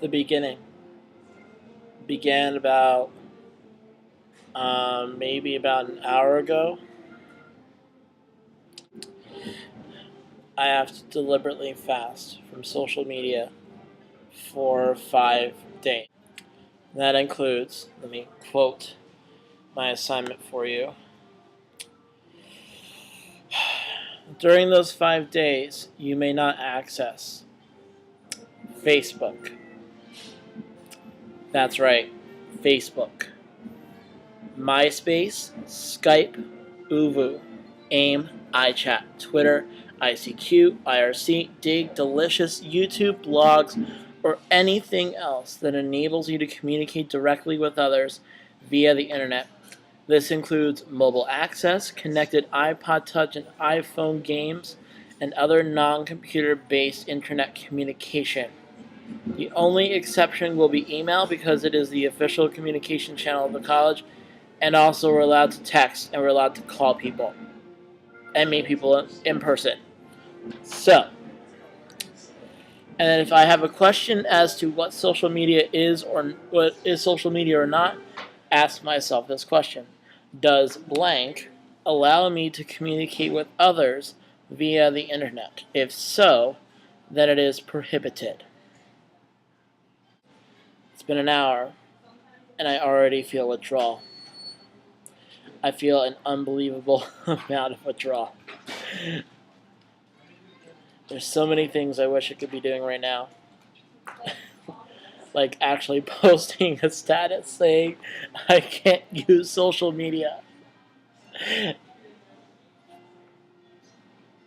the beginning. Began about maybe about an hour ago. I have to deliberately fast from social media for 5 days. That includes, let me quote my assignment for you. During those 5 days, you may not access Facebook. That's right, Facebook. MySpace, Skype, ooVoo, AIM, iChat, Twitter, ICQ, IRC, Dig, Delicious, YouTube, blogs, or anything else that enables you to communicate directly with others via the internet. This includes mobile access, connected iPod Touch and iPhone games, and other non-computer based internet communication. The only exception will be email because it is the official communication channel of the college, and also we're allowed to text and we're allowed to call people and meet people in person. So, and then if I have a question as to what social media is or what is social media or not, ask myself this question. Does blank allow me to communicate with others via the internet? If so, then it is prohibited. It's been an hour, and I already feel withdrawal. I feel an unbelievable amount of withdrawal. There's so many things I wish I could be doing right now. Like actually posting a status saying I can't use social media.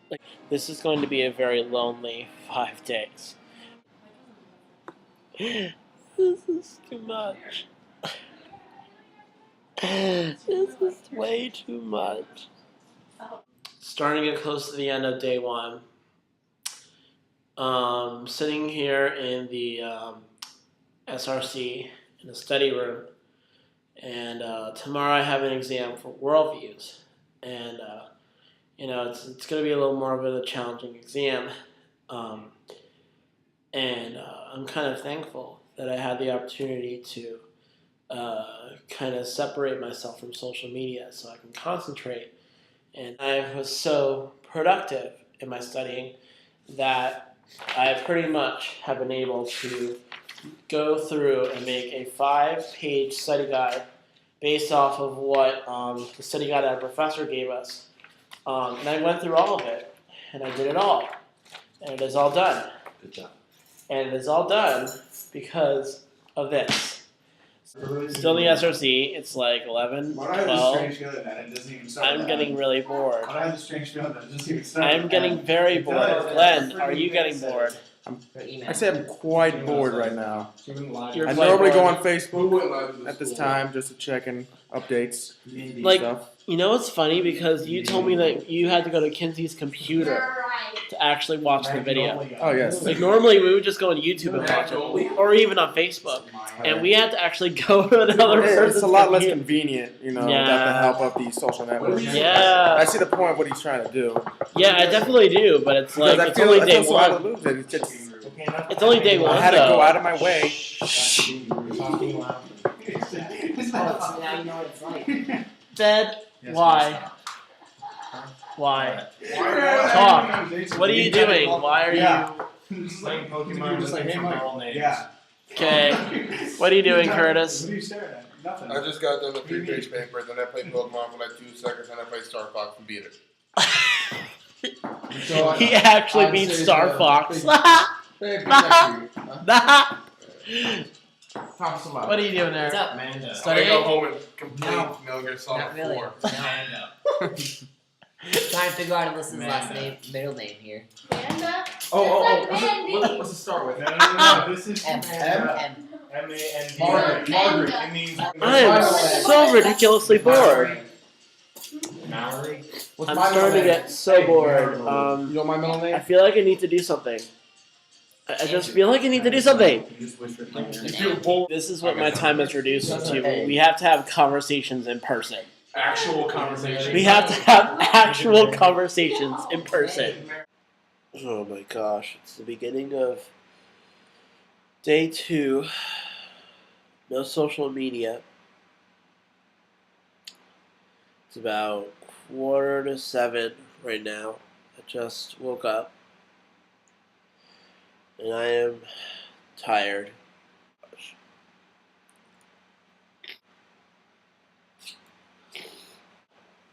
Like, this is going to be a very lonely 5 days. This is too much. This is way too much. Starting to get close to the end of day one. Sitting here in the SRC in the study room, and tomorrow I have an exam for worldviews, and it's going to be a little more of a challenging exam, and I'm kind of thankful that I had the opportunity to kind of separate myself from social media so I can concentrate. And I was so productive in my studying that I pretty much have been able to go through and make a 5-page study guide based off of what the study guide our professor gave us. And I went through all of it, and I did it all. And it is all done. Good job. And it is all done because of this. Still in the SRC, it's like 11, 12. I'm getting really bored. I'm getting very bored. Glenn, are you getting bored? I say I'm quite bored right now. You're I quite normally go bored. on Facebook at this time just to check in updates. Like, stuff. you know what's funny? Because you told me that you had to go to Kinsey's computer to actually watch the video. Oh, yes. Like, normally we would just go on YouTube and watch it, or even on Facebook. And we had to actually go to another person's It's a lot less computer. convenient, without the Yeah. help of these social networks. Yeah. I see the point of what he's trying to do. Yeah, I definitely do, but it's like, Because it's only day so hard to one. lose it. It's just, It's only day one, I had to though. go out of my way. Now you know what it's like. Dad, why? Why? Talk. What are you doing? Why are you... Playing Pokemon with different barrel names. Yeah. Okay. What are you doing, Curtis? What are you staring at? Nothing. I just got done with 3-page paper, then I played Pokemon for like 2 seconds, and I played Star Fox and beat it. He actually beat Star Fox. What are you doing there? What's up? Amanda. I'm gonna Studying? go home and complete No. Metal Gear Solid Not really. 4. No. Amanda. Trying to figure out Alyssa's last Amanda. name, middle name here. Panda? What's it start with? No. This is M. M. M-A-N-D. Margaret. Margaret. It means. I am so ridiculously bored. Mallory. I'm starting to get so bored. You know my middle I name? feel like I need to do something. I just feel like I need to do something. You feel bored. This is what my time is reduced to. We have to have conversations in person. Actual conversation. We have to have actual conversations in person. Oh my gosh, it's the beginning of Day 2. No social media. It's about 6:45 right now. I just woke up. And I am tired.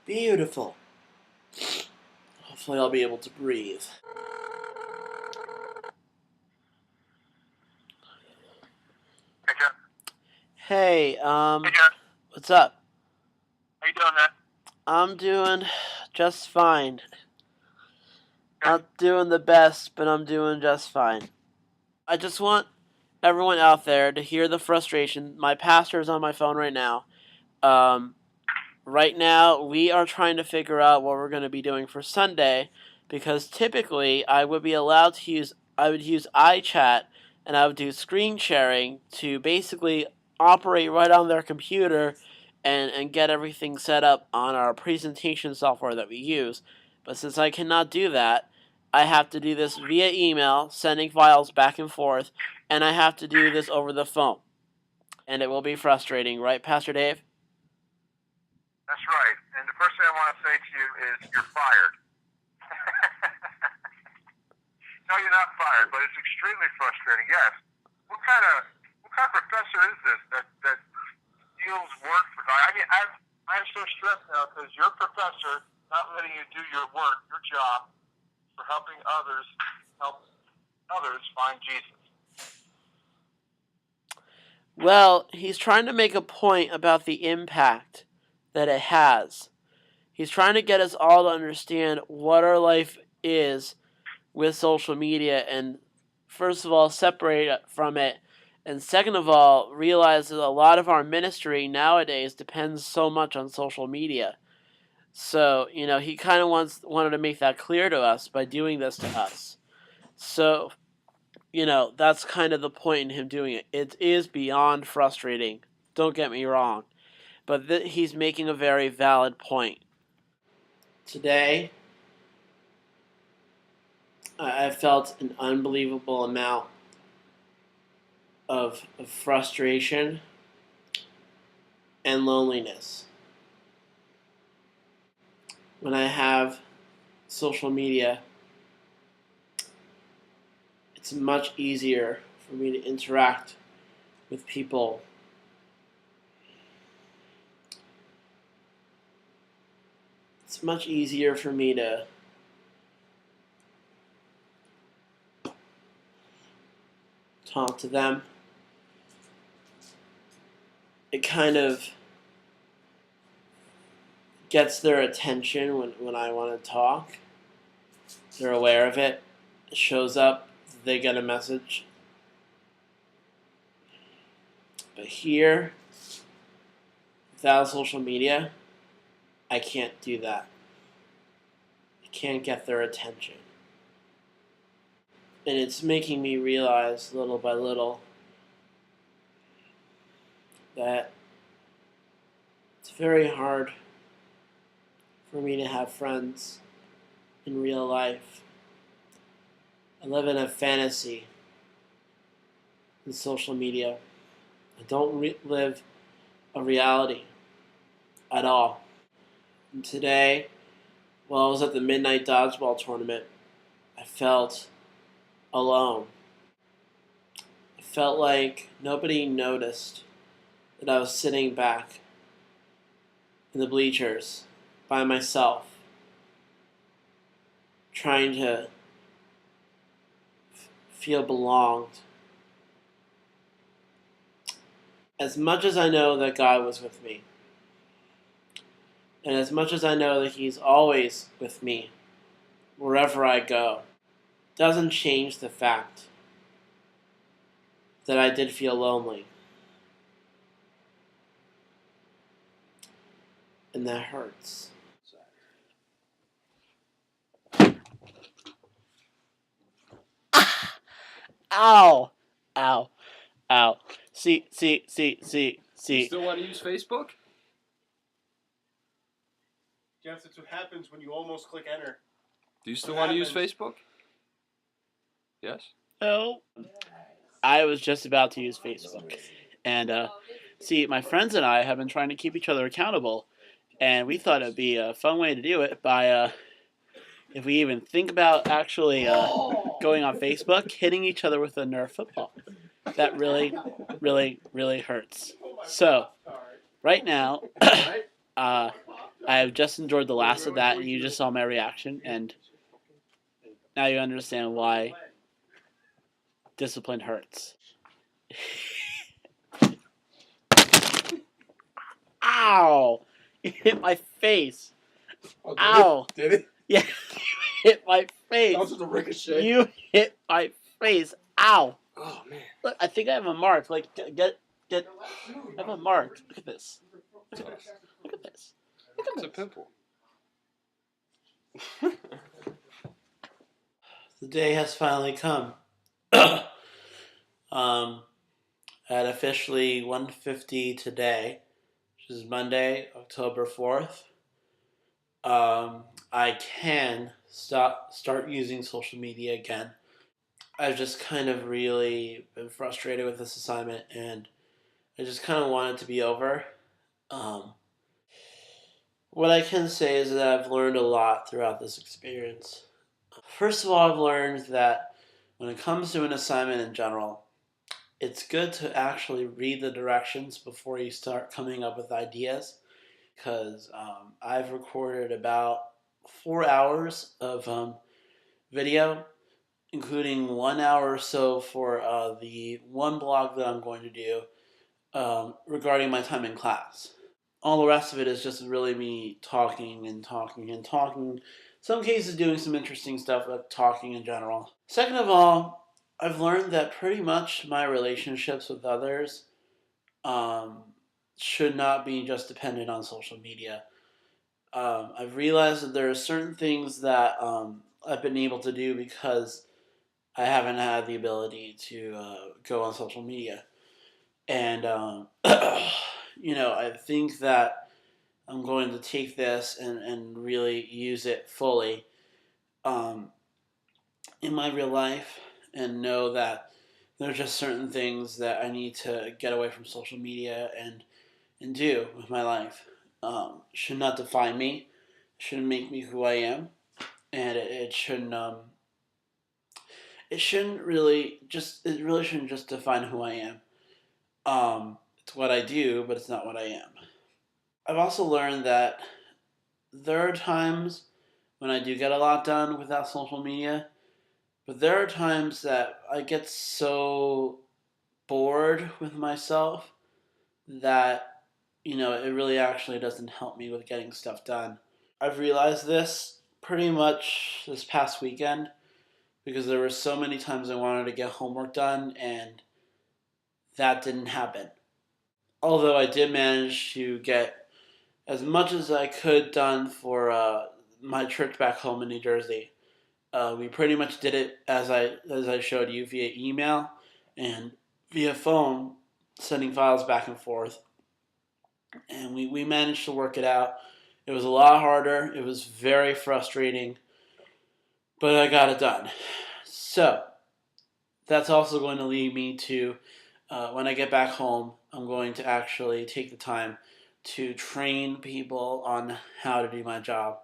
Beautiful. Hopefully I'll be able to breathe. Hey, Jeff. Hey, Hey, Jeff. what's up? How you doing, man? I'm doing just fine. Okay. Not doing the best, but I'm doing just fine. I just want everyone out there to hear the frustration. My pastor's on my phone right now. Right now, we are trying to figure out what we're going to be doing for Sunday, because typically I would use iChat, and I would do screen sharing to basically operate right on their computer and get everything set up on our presentation software that we use. But since I cannot do that, I have to do this via email, sending files back and forth, and I have to do this over the phone. And it will be frustrating, right, Pastor Dave? That's right. And the first thing I want to say to you is you're fired. No, you're not fired, but it's extremely frustrating. Yes. What kind of professor is this that steals work for? I mean, I'm so stressed now because your professor not letting you do your work, your job, for help others find Jesus. Well, he's trying to make a point about the impact that it has. He's trying to get us all to understand what our life is with social media, and first of all, separate from it, and second of all, realize that a lot of our ministry nowadays depends so much on social media. So, he kind of wanted to make that clear to us by doing this to us. So, that's kind of the point in him doing it. It is beyond frustrating. Don't get me wrong. But he's making a very valid point. Today, I felt an unbelievable amount of frustration and loneliness. When I have social media, it's much easier for me to interact with people. It's much easier for me to talk to them. It kind of gets their attention when I want to talk. They're aware of it. It shows up. They get a message. But here, without social media, I can't do that. I can't get their attention. And it's making me realize little by little that it's very hard for me to have friends in real life. I live in a fantasy in social media. I don't live a reality at all. And today, while I was at the Midnight Dodgeball Tournament, I felt alone. I felt like nobody noticed that I was sitting back in the bleachers by myself, trying to feel belonged. As much as I know that God was with me, and as much as I know that He's always with me, wherever I go, doesn't change the fact that I did feel lonely. And that hurts. Ow! Ow. Ow. See. You still want to use Facebook? Jeff, that's what happens when you almost click enter. Do you still What want to use happens? Facebook? Yes? No. I was just about to use Facebook. And see, my friends and I have been trying to keep each other accountable, and we thought it'd be a fun way to do it by if we even think about actually going on Facebook, hitting each other with a Nerf football. That really, really, really hurts. So, right now, I have just enjoyed the last of that, and you just saw my reaction, and now you understand why discipline hurts. Ow! You hit my face. Ow! Did it? Yeah, you hit my face. That was just a ricochet. You hit my face. Ow! Oh man. Look, I think I have a mark. Like, get. I have a mark. Look at this. Look at this. Look at this. Look at It's a this. pimple. The day has finally come. At officially 1:50 today, which is Monday, October 4th, I can start using social media again. I've just kind of really been frustrated with this assignment, and I just kind of want it to be over. What I can say is that I've learned a lot throughout this experience. First of all, I've learned that when it comes to an assignment in general, it's good to actually read the directions before you start coming up with ideas, because I've recorded about 4 hours of video, including 1 hour or so for the one blog that I'm going to do regarding my time in class. All the rest of it is just really me talking and talking and talking. Some cases doing some interesting stuff, but talking in general. Second of all, I've learned that pretty much my relationships with others should not be just dependent on social media. I've realized that there are certain things that I've been able to do because I haven't had the ability to go on social media. And, I think that I'm going to take this and really use it fully in my real life, and know that there are just certain things that I need to get away from social media and do with my life. Should not define me, shouldn't make me who I am, and it really shouldn't just define who I am. It's what I do, but it's not what I am. I've also learned that there are times when I do get a lot done without social media, but there are times that I get so bored with myself that, it really actually doesn't help me with getting stuff done. I've realized this pretty much this past weekend, because there were so many times I wanted to get homework done, and that didn't happen. Although I did manage to get as much as I could done for my church back home in New Jersey. We pretty much did it as I showed you, via email and via phone, sending files back and forth. And we managed to work it out. It was a lot harder. It was very frustrating, but I got it done. So that's also going to lead me to, when I get back home, I'm going to actually take the time to train people on how to do my job,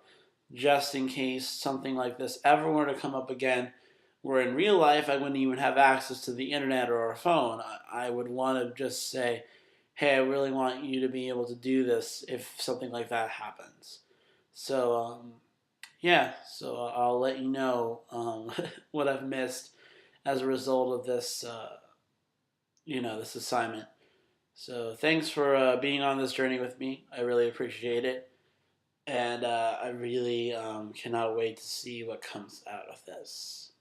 just in case something like this ever were to come up again, where in real life I wouldn't even have access to the internet or a phone. I would want to just say, hey, I really want you to be able to do this if something like that happens. So, so I'll let you know what I've missed as a result of this, this assignment. So thanks for being on this journey with me. I really appreciate it. And I really cannot wait to see what comes out of this.